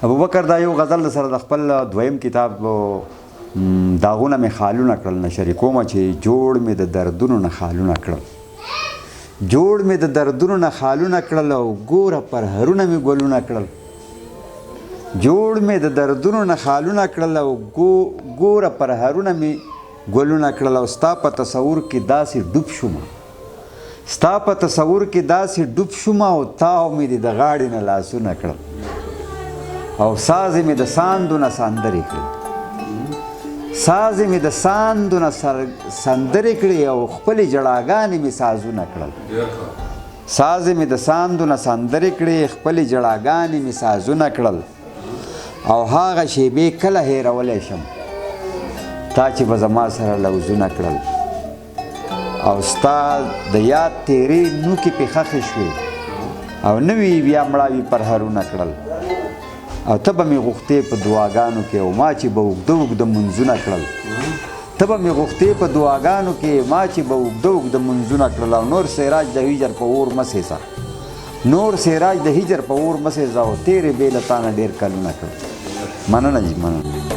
ابوبکر دا یو غزل سره د خپل دویم کتاب داغونه مې خالونه کړل نشر کوم چې جوړ مې د دردونو نه خالونه کړل جوړ مې د دردونو نه خالونه کړل او ګوره پر هرونه مې ګلونه کړل جوړ مې د دردونو نه خالونه کړل او ګوره پر هرونه مې ګلونه کړل او ستا په تصور کې داسې ډوب شوم ستا په تصور کې داسې ډوب شوم او تاو مې د غاړې نه لاسونه کړل او ساز مې د ساندو نه سندرې کړې ساز مې د ساندو نه سندرې کړې او خپلې جړاګانې مې سازونه کړل ساز مې د ساندو نه سندرې کړې خپلې جړاګانې مې سازونه کړل او هغه شیبې کله هېرولی شم تا چې به زما سره لوزونه کړل او ستا د یاد تیرې نوکې پې خښې شوې او نوي بیا مړاوي پرهرونه کړل او ته به مې غوښتې په دعاګانو کې او ما چې به اوږده اوږده منځونه کړل ته به مې غوښتې په دعاګانو کې ما چې به اوږده اوږده منځونه کړل او نور سراج د هجر په اور مه سېځه نور سراج د هجر په اور مه سېځه او تیرې بې له تا نه ډېر کلونه کړل مننه جي مننه